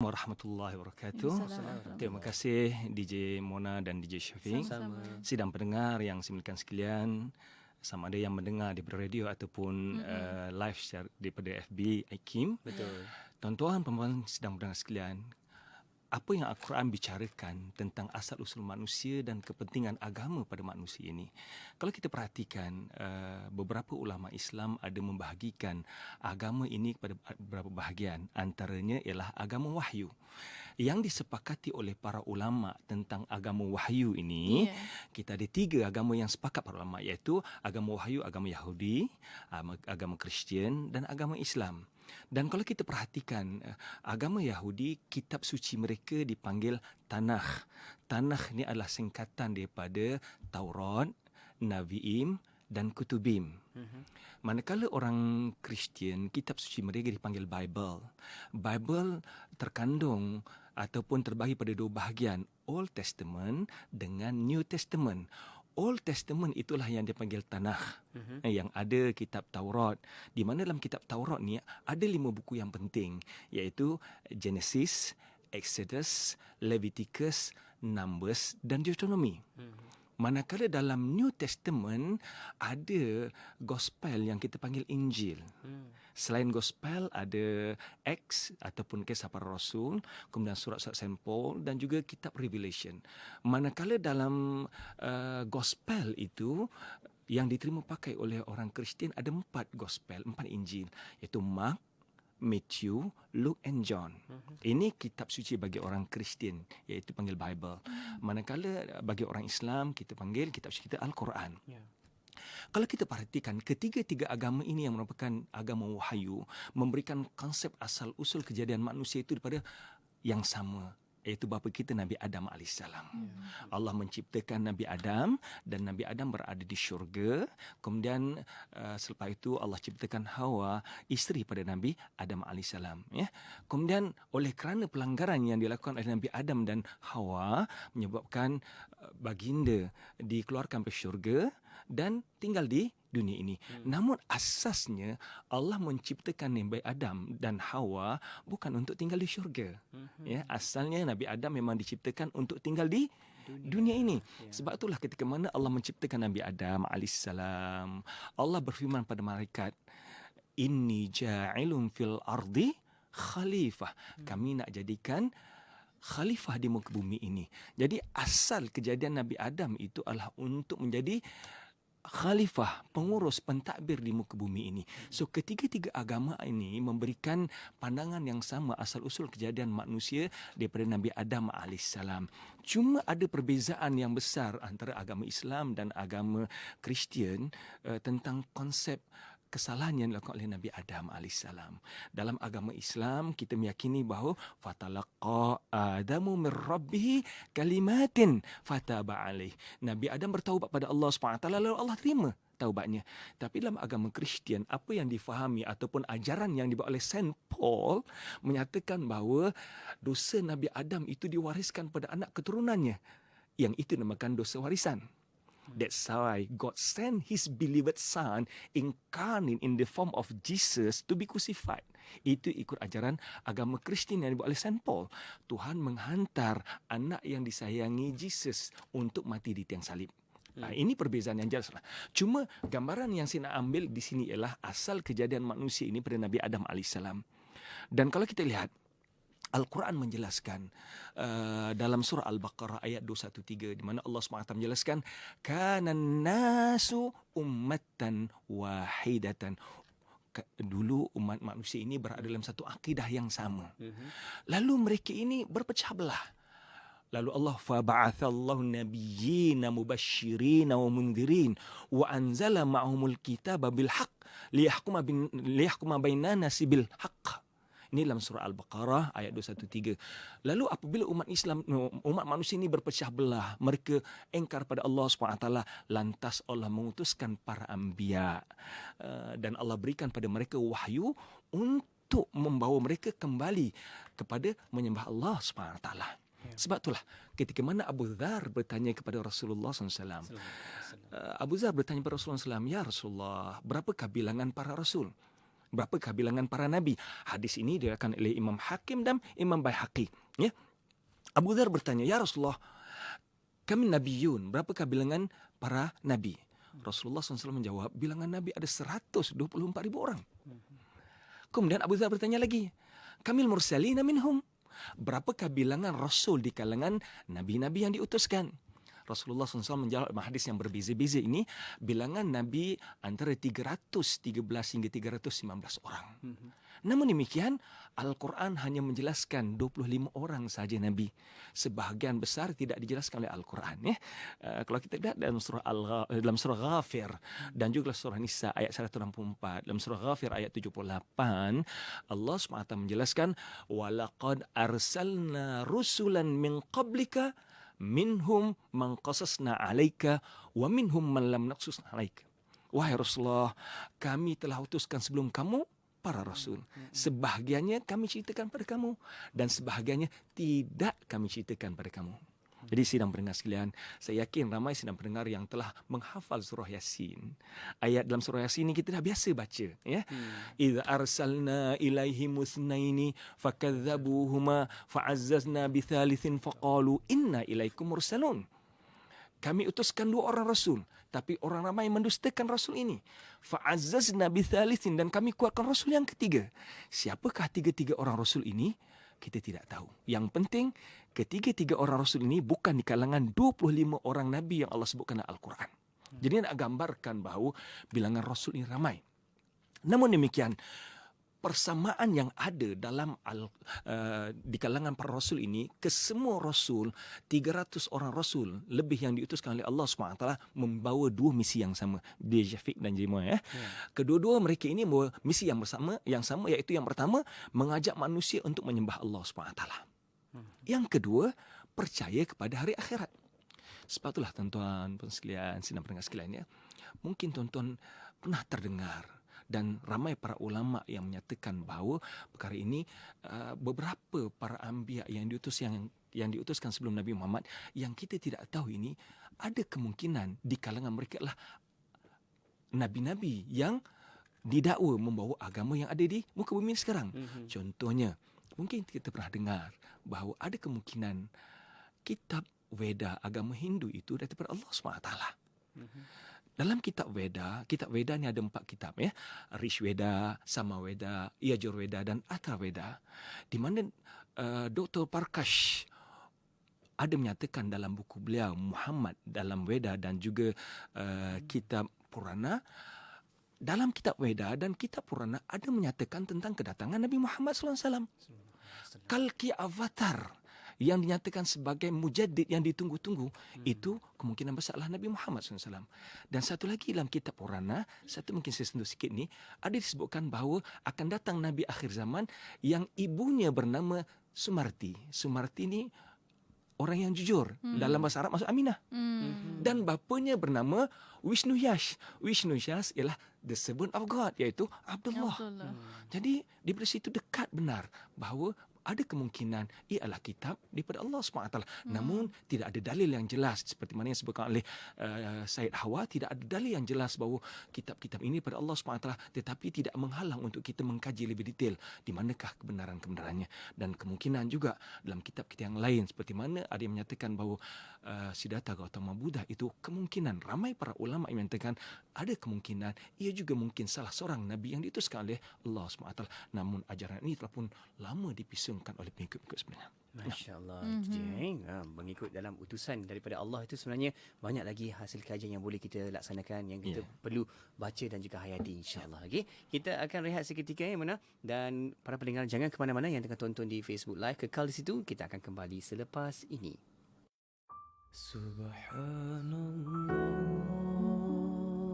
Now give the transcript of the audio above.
warahmatullahi wabarakatuh. Assalamualaikum. Terima kasih DJ Mona dan DJ Syafiq. Sama-sama. Sidang pendengar yang dimuliakan sekalian, sama ada yang mendengar daripada radio ataupun live secara daripada FB IKIM. Betul. Tuan-tuan perempuan sidang pendengar sekalian, apa yang Al-Quran bicarakan tentang asal-usul manusia dan kepentingan agama pada manusia ini. Kalau kita perhatikan, beberapa ulama Islam ada membahagikan agama ini kepada beberapa bahagian. Antaranya ialah agama wahyu. Yang disepakati oleh para ulama tentang agama wahyu ini, kita ada 3 agama yang sepakat para ulama, iaitu agama wahyu, agama Yahudi, agama Kristian dan agama Islam. Dan kalau kita perhatikan agama Yahudi, kitab suci mereka dipanggil Tanakh. Tanakh ni adalah singkatan daripada Taurat, Nabiim dan Kutubim. Manakala orang Kristian, kitab suci mereka dipanggil Bible. Bible terkandung ataupun terbahagi pada 2 bahagian, Old Testament dengan New Testament. Old Testament itulah yang dipanggil Tanakh, yang ada kitab Taurat, di mana dalam kitab Taurat ni ada 5 buku yang penting, iaitu Genesis, Exodus, Leviticus, Numbers dan Deuteronomy. Manakala dalam New Testament ada gospel yang kita panggil Injil. Selain gospel ada Acts ataupun Kisah Para Rasul, kemudian surat-surat Saint Paul dan juga kitab Revelation. Manakala dalam gospel itu yang diterima pakai oleh orang Kristian ada 4 gospel, 4 Injil, iaitu Mark, Matthew, Luke and John. Ini kitab suci bagi orang Kristian, iaitu panggil Bible. Manakala bagi orang Islam kita panggil kitab suci kita Al-Quran. Kalau kita perhatikan, ketiga-tiga agama ini yang merupakan agama wahyu memberikan konsep asal usul kejadian manusia itu daripada yang sama, iaitu bapa kita Nabi Adam AS. Allah menciptakan Nabi Adam dan Nabi Adam berada di syurga. Kemudian selepas itu Allah ciptakan Hawa, isteri pada Nabi Adam AS. Kemudian oleh kerana pelanggaran yang dilakukan oleh Nabi Adam dan Hawa menyebabkan baginda dikeluarkan dari syurga dan tinggal di dunia ini. Namun asasnya Allah menciptakan Nabi Adam dan Hawa bukan untuk tinggal di syurga. Asalnya Nabi Adam memang diciptakan untuk tinggal di dunia ini. Sebab itulah ketika mana Allah menciptakan Nabi Adam alaihissalam, Allah berfirman pada malaikat, "Inni ja'ilun fil ardi khalifah." Kami nak jadikan khalifah di muka bumi ini. Jadi asal kejadian Nabi Adam itu adalah untuk menjadi khalifah, pengurus, pentadbir di muka bumi ini. So ketiga-tiga agama ini memberikan pandangan yang sama asal-usul kejadian manusia daripada Nabi Adam AS. Cuma ada perbezaan yang besar antara agama Islam dan agama Kristian tentang konsep kesalahan yang dilakukan oleh Nabi Adam AS. Dalam agama Islam, kita meyakini bahawa fatalaqa Adamu min rabbih kalimatin fataba alaih. Nabi Adam bertaubat pada Allah SWT, lalu Allah terima taubatnya. Tapi dalam agama Kristian, apa yang difahami ataupun ajaran yang dibawa oleh Saint Paul menyatakan bahawa dosa Nabi Adam itu diwariskan pada anak keturunannya. Yang itu dinamakan dosa warisan. That's why God sent His beloved Son incarnate in the form of Jesus to be crucified. Itu ikut ajaran agama Kristian yang dibuat oleh Saint Paul. Tuhan menghantar anak yang disayangi Jesus untuk mati di tiang salib. Ini perbezaan yang jelas lah. Cuma gambaran yang saya nak ambil di sini ialah asal kejadian manusia ini pada Nabi Adam AS. Dan kalau kita lihat, Al-Quran menjelaskan dalam surah Al-Baqarah ayat 213 di mana Allah SWT menjelaskan kanan nasu ummatan wahidatan. Dulu umat manusia ini berada dalam satu akidah yang sama. Lalu mereka ini berpecah belah. Lalu Allah faba'athallahu nabiyyina mubasysyirin wa mundhirin wa anzala ma'ahumul kitaba bil haqq liyahkuma bainan nasi bil haqq. Ini dalam surah Al-Baqarah ayat 213. Lalu apabila umat manusia ini berpecah belah, mereka engkar pada Allah SWT, lantas Allah mengutuskan para anbiya dan Allah berikan pada mereka wahyu untuk membawa mereka kembali kepada menyembah Allah SWT. Sebab itulah ketika mana Abu Dzar bertanya kepada Rasulullah SAW, Abu Dzar bertanya kepada Rasulullah SAW, "Ya Rasulullah, berapakah bilangan para rasul?" Berapakah bilangan para nabi? Hadis ini diriwayatkan oleh Imam Hakim dan Imam Baihaqi. Ya. Abu Dzar bertanya, "Ya Rasulullah, kami nabiyun, berapakah bilangan para nabi?" Rasulullah SAW menjawab, bilangan nabi ada 124,000 orang. Kemudian Abu Dzar bertanya lagi, "Kamil mursalina minhum?" Berapakah bilangan Rasul di kalangan nabi-nabi yang diutuskan? Rasulullah SAW menjawab dalam hadis yang berbeza-beza ini, bilangan Nabi antara 313 hingga 319 orang. Namun demikian, Al-Quran hanya menjelaskan 25 orang saja Nabi. Sebahagian besar tidak dijelaskan oleh Al-Quran. Ya. Kalau kita lihat dalam surah Ghafir dan juga surah Nisa ayat 164, dalam surah Ghafir ayat 78, Allah SWT menjelaskan, وَلَقَدْ أَرْسَلْنَا رُسُلًا مِنْ قَبْلِكَ minhum man qasasna 'alaika wa minhum man lam naqsus 'alaika. Wahai Rasulullah, kami telah utuskan sebelum kamu para rasul. Sebahagiannya kami ceritakan pada kamu dan sebahagiannya tidak kami ceritakan pada kamu. Jadi sidang pendengar sekalian, saya yakin ramai sidang pendengar yang telah menghafal surah Yasin. Ayat dalam surah Yasin ini kita dah biasa baca, ya. Idza arsalna ilaihim musnaini fakadzabuhuma fa'azzazna bithalithin faqalu inna ilaikum mursalun. Kami utuskan 2 orang rasul, tapi orang ramai mendustakan rasul ini. Fa'azzazna bithalithin, dan kami kuatkan rasul yang ketiga. Siapakah 3 orang rasul ini? Kita tidak tahu. Yang penting, ketiga orang rasul ini bukan di kalangan 25 orang nabi yang Allah sebutkan dalam Al-Quran. Jadi nak gambarkan bahawa bilangan rasul ini ramai. Namun demikian, persamaan yang ada dalam di kalangan para rasul ini, kesemua rasul, 300 orang rasul lebih yang diutuskan oleh Allah SWT membawa 2 misi yang sama, dia Syafiq dan Jemaah, ya. Kedua-dua mereka ini membawa misi yang sama, iaitu yang pertama, mengajak manusia untuk menyembah Allah SWT. Yang kedua, percaya kepada hari akhirat. Sebab itulah tuan-tuan sekalian, sidang pendengar sekalian, ya, mungkin tuan-tuan pernah terdengar dan ramai para ulama yang menyatakan bahawa perkara ini beberapa para anbiya yang diutuskan sebelum Nabi Muhammad yang kita tidak tahu ini, ada kemungkinan di kalangan mereka adalah nabi-nabi yang didakwa membawa agama yang ada di muka bumi sekarang. Contohnya, mungkin kita pernah dengar bahawa ada kemungkinan kitab Veda agama Hindu itu daripada Allah SWT. Dalam kitab Veda ni ada 4 kitab, ya. Rishveda, Samaveda, Yajurveda dan Atharvaveda. Di mana Dr. Parkash ada menyatakan dalam buku beliau Muhammad dalam Veda dan juga kitab Purana. Dalam kitab Veda dan kitab Purana ada menyatakan tentang kedatangan Nabi Muhammad SAW. Kalki Avatar yang dinyatakan sebagai mujaddid yang ditunggu-tunggu, itu kemungkinan besarlah Nabi Muhammad SAW. Dan satu lagi dalam kitab Purana, satu mungkin saya sentuh sikit ni, ada disebutkan bahawa akan datang Nabi akhir zaman yang ibunya bernama Sumarti. Sumarti ni orang yang jujur. Dalam bahasa Arab maksud Aminah. Dan bapanya bernama Wishnuyas. Wishnuyas ialah the servant of God, iaitu Abdullah. Jadi daripada situ dekat benar bahawa ada kemungkinan ia adalah kitab daripada Allah SWT. Namun tidak ada dalil yang jelas seperti mana yang disebutkan oleh Sayyid Hawa, tidak ada dalil yang jelas bahawa kitab-kitab ini daripada Allah SWT, tetapi tidak menghalang untuk kita mengkaji lebih detail di manakah kebenaran-kebenarannya. Dan kemungkinan juga dalam kitab-kitab yang lain seperti mana ada yang menyatakan bahawa Siddhartha Gautama Buddha itu kemungkinan, ramai para ulama yang menyatakan ada kemungkinan ia juga mungkin salah seorang nabi yang diutuskan oleh Allah SWT. Namun ajaran ini telah pun lama dipisungkan oleh pengikut-pengikut sebenarnya. Masya Allah. Mengikut dalam utusan daripada Allah itu sebenarnya banyak lagi hasil kajian yang boleh kita laksanakan, yang kita perlu baca dan juga hayati, insyaAllah. Okay? Kita akan rehat seketika, yang mana, dan para pendengar jangan ke mana-mana yang tengah tonton di Facebook Live, kekal di situ. Kita akan kembali selepas ini. Subhanallah.